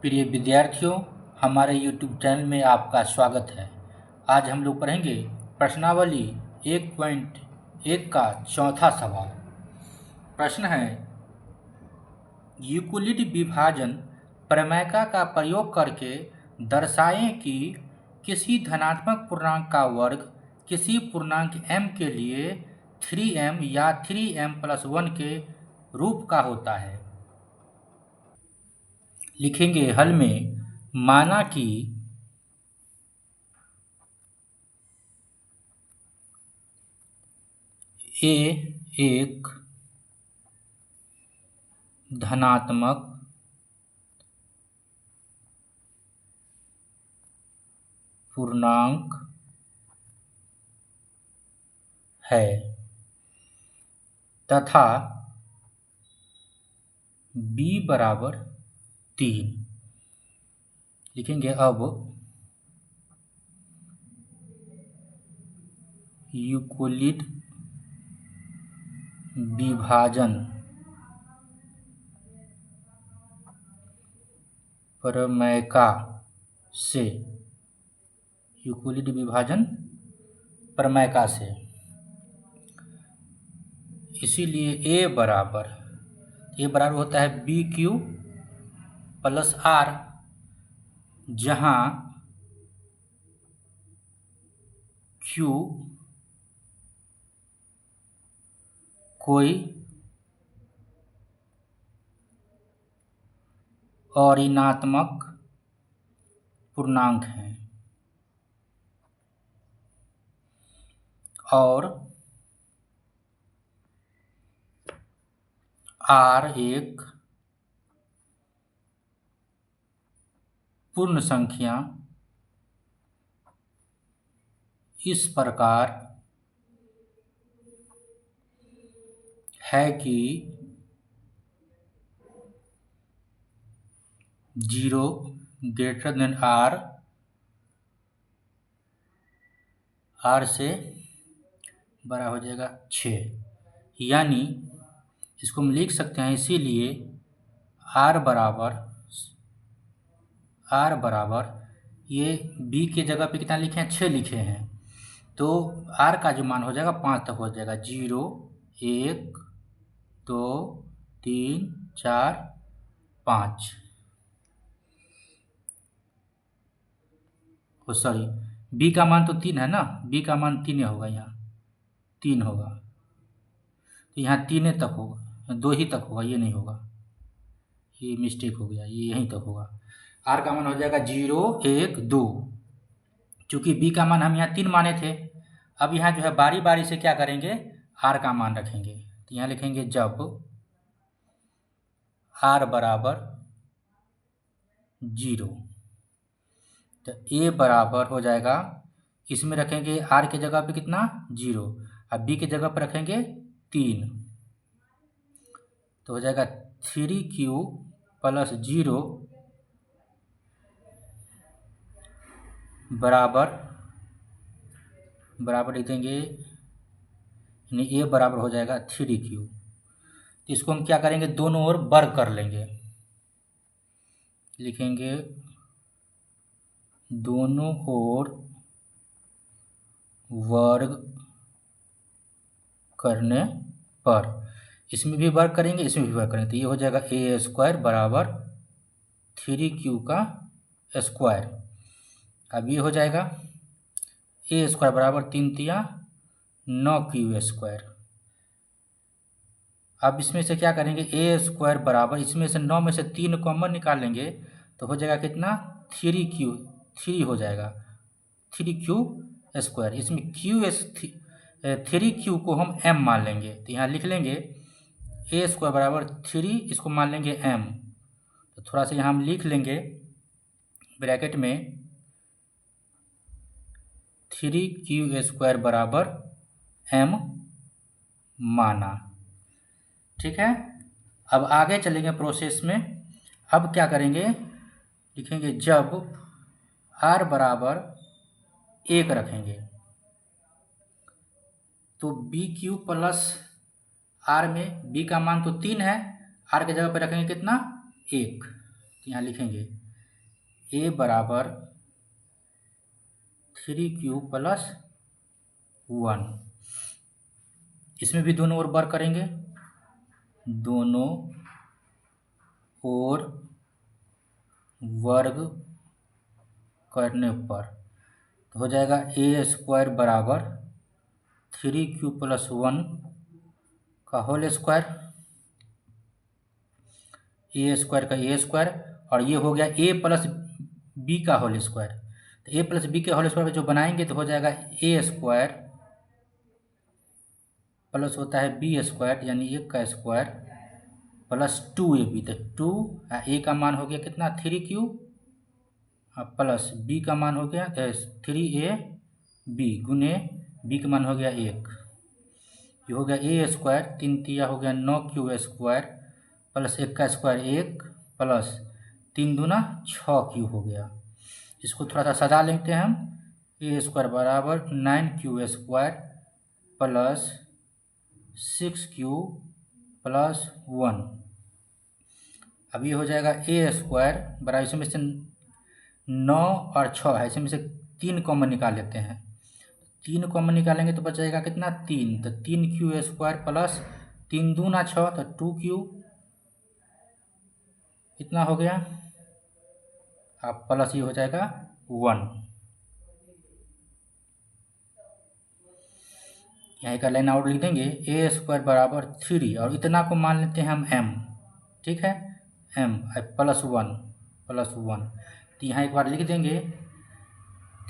प्रिय विद्यार्थियों, हमारे YouTube चैनल में आपका स्वागत है। आज हम लोग पढ़ेंगे प्रश्नावली 1.1 का चौथा सवाल। प्रश्न है, यूक्लिड विभाजन प्रमेय का प्रयोग करके दर्शाएं कि किसी धनात्मक पूर्णांक का वर्ग किसी पूर्णांक m के लिए 3m या 3m+1 के रूप का होता है। लिखेंगे हल में, माना कि ए एक धनात्मक पूर्णांक है तथा b बराबर 3। लिखेंगे अब यूक्लिड विभाजन प्रमेय से यूक्लिड विभाजन प्रमेय से इसीलिए ए बराबर होता है बी क्यू प्लस आर, जहाँ क्यू कोई अऋणात्मक पूर्णांक है और आर एक पूर्ण संख्या इस प्रकार है कि 0 ग्रेटर देन आर से बड़ा हो जाएगा 6, यानी इसको हम लिख सकते हैं। इसीलिए आर बराबर ये बी के जगह पे कितना लिखे हैं, 6 लिखे हैं, तो आर का जो मान हो जाएगा 5 तक हो जाएगा। 0 1 2 3 4 5, सॉरी बी का मान तो 3 है ना, बी का मान 3 होगा, यहाँ 3 होगा, तो यहाँ 3 तक होगा, 2 ही तक होगा, ये नहीं होगा, ये मिस्टेक हो गया, ये यहीं तक होगा। आर का मान हो जाएगा 0 1 2। चूँकि बी का मान हम यहाँ 3 माने थे, अब यहाँ जो है बारी बारी से क्या करेंगे, आर का मान रखेंगे। तो यहाँ लिखेंगे जब आर बराबर 0, तो ए बराबर हो जाएगा, इसमें रखेंगे आर के जगह पे कितना 0, अब बी के जगह पर रखेंगे 3, तो हो जाएगा 3q प्लस 0 बराबर लिख देंगे, यानी ए बराबर हो जाएगा 3q। तो इसको हम क्या करेंगे, दोनों ओर वर्ग कर लेंगे। लिखेंगे दोनों ओर वर्ग करने पर, इसमें भी वर्ग करेंगे, इसमें भी वर्ग करेंगे, तो ये हो जाएगा a² बराबर 3q का स्क्वायर। अब ये हो जाएगा a² बराबर 3 तिया 9q²। अब इसमें से क्या करेंगे, a² बराबर, इसमें से 9 में से 3 कॉमन निकाल लेंगे, तो हो जाएगा कितना 3 हो जाएगा, 3q²। इसमें 3q को हम m मान लेंगे, तो यहाँ लिख लेंगे a² बराबर 3, इसको मान लेंगे m, तो थोड़ा सा यहाँ हम लिख लेंगे ब्रैकेट में 3q² बराबर m माना। ठीक है, अब आगे चलेंगे प्रोसेस में। अब क्या करेंगे, लिखेंगे जब r बराबर 1 रखेंगे, तो BQ प्लस R में B का मान तो 3 है, R के जगह पर रखेंगे कितना 1, तो यहाँ लिखेंगे ए बराबर 3q प्लस 1। इसमें भी दोनों ओर वर्ग करेंगे, दोनों ओर वर्ग करने पर तो हो जाएगा ए स्क्वायर बराबर 3q प्लस 1 का होल स्क्वायर, ए स्क्वायर का ए स्क्वायर, और ये हो गया ए प्लस बी का होल स्क्वायर। तो ए प्लस बी के होल स्क्वायर जो बनाएंगे तो हो जाएगा ए स्क्वायर प्लस होता है बी स्क्वायर यानी 1 का स्क्वायर प्लस 2ab। तो 2 ए का मान हो गया कितना 3q प्लस बी का मान हो गया 3ab गुने बी का मान हो गया 1। ये हो गया ए स्क्वायर 3 तिया हो गया 9q स्क्वायर प्लस 1 का स्क्वायर 1 प्लस 3 दूना 6q हो गया। इसको थोड़ा सा सजा लेते हैं हम, ए स्क्वायर बराबर 9q square plus 6q plus 1। अब ये हो जाएगा ए स्क्वायर बराबर, इसमें से 9 और 6 है, इसमें से 3 कॉमन निकाल लेते हैं। 3 कॉमन निकालेंगे तो बचेगा कितना 3, तो 3q स्क्वायर प्लस 3 दूना 6 तो 2q कितना हो गया, अब प्लस ये हो जाएगा 1। यहाँ का लाइन आउट लिख देंगे ए स्क्वायर बराबर 3 और इतना को मान लेते हैं हम m, ठीक है m प्लस 1 तो यहाँ एक बार लिख देंगे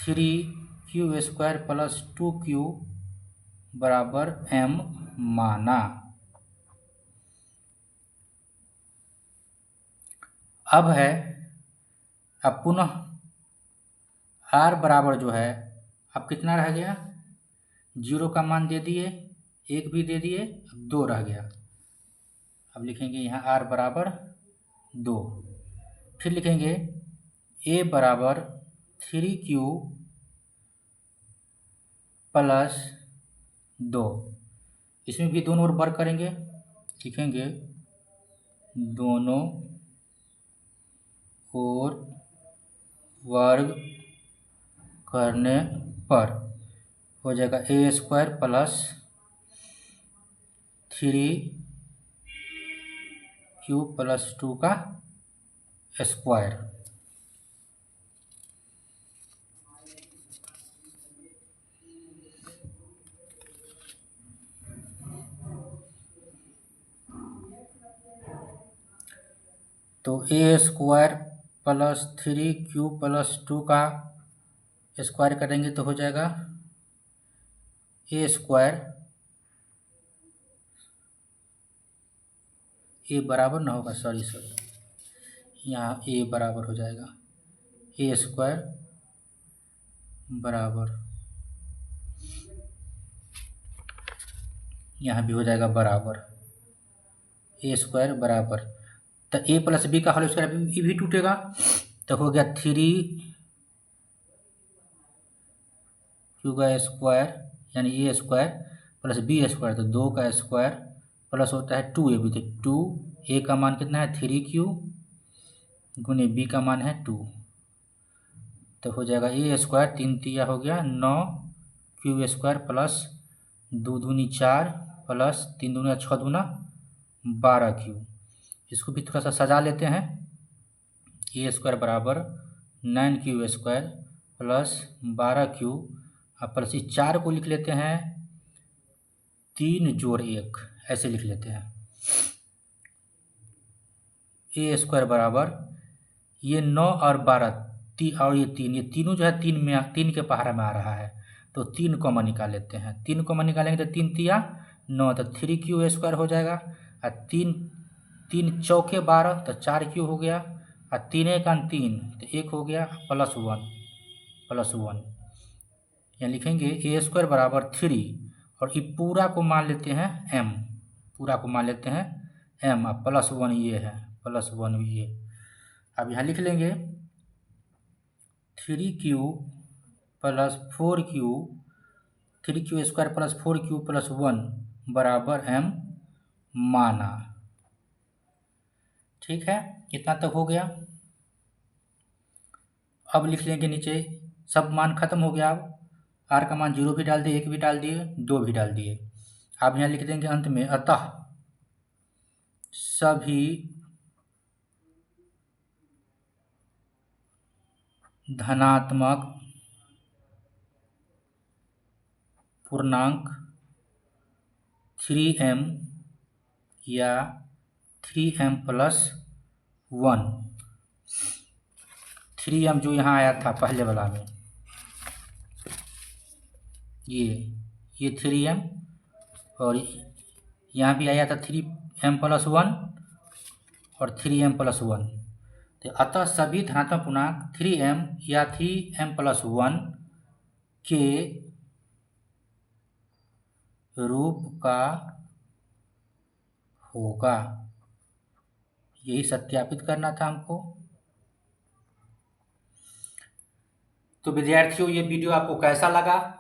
3q स्क्वायर प्लस 2q बराबर m माना। अब है, अब पुनः r बराबर जो है अब कितना रह गया, 0 का मान दे दिए, 1 भी दे दिए, अब 2 रह गया। अब लिखेंगे यहाँ r बराबर 2, फिर लिखेंगे a बराबर 3q प्लस 2। इसमें भी दोनों ओर वर्ग करेंगे, लिखेंगे दोनों ओर वर्ग करने पर हो जाएगा ए स्क्वायर प्लस 3q प्लस 2 का स्क्वायर। तो ए स्क्वायर प्लस 3q प्लस 2 का स्क्वायर करेंगे तो हो जाएगा ए स्क्वायर, ए बराबर ना होगा, सॉरी यहाँ ए बराबर हो जाएगा ए स्क्वायर बराबर, यहाँ भी हो जाएगा बराबर ए स्क्वायर बराबर, तो ए प्लस बी का होल स्क्वायर ये भी टूटेगा तो हो गया 3q का स्क्वायर यानी ए स्क्वायर प्लस बी स्क्वायर तो 2 का स्क्वायर प्लस होता है 2ab, तो 2 ए का मान कितना है 3q गुने बी का मान है 2, तो हो जाएगा ए स्क्वायर 3 तिया हो गया 9q स्क्वायर प्लस 2 दूनी 4 प्लस 3 दूना 6 दूना 12q। इसको भी थोड़ा सा सजा लेते हैं, ए स्क्वायर बराबर 9q स्क्वायर प्लस 12q और प्लस इस 4 को लिख लेते हैं 3 जोड़ 1 ऐसे लिख लेते हैं। ए स्क्वायर बराबर ये 9 और 12 और ये 3, ये तीनों जो है 3 के पहाड़ा में आ रहा है तो 3 कॉमन निकाल लेते हैं। 3 कॉमन निकालेंगे तो 3 तिया 9 तो 3q स्क्वायर हो जाएगा और 3 चौके 12 तो 4q हो गया और 3 एक 3 तो 1 हो गया प्लस 1 यहाँ लिखेंगे ए स्क्वायर बराबर 3 और ये पूरा को मान लेते हैं m, पूरा को मान लेते हैं m और प्लस 1 ये है, प्लस 1 ये। अब यहाँ लिख लेंगे 3q plus 4q, 3q square plus 4q plus 1 बराबर m माना। ठीक है, इतना तक हो गया। अब लिख लेंगे नीचे, सब मान खत्म हो गया। अब आर का मान 0 भी डाल दिए, 1 भी डाल दिए, 2 भी डाल दिए। अब यहाँ लिख देंगे अंत में, अतः सभी धनात्मक पूर्णांक 3m या 3m+1, 3m जो यहाँ आया था पहले वाला में, ये 3m, और यहाँ भी आया था 3m+1 और 3m+1। तो अतः सभी धनात्मक पूर्णांक 3m या 3m+1 के रूप का होगा। यही सत्यापित करना था हमको। तो विद्यार्थियों, ये वीडियो आपको कैसा लगा,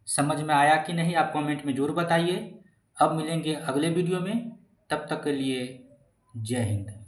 समझ में आया कि नहीं, आप कमेंट में ज़रूर बताइए। अब मिलेंगे अगले वीडियो में, तब तक के लिए जय हिंद।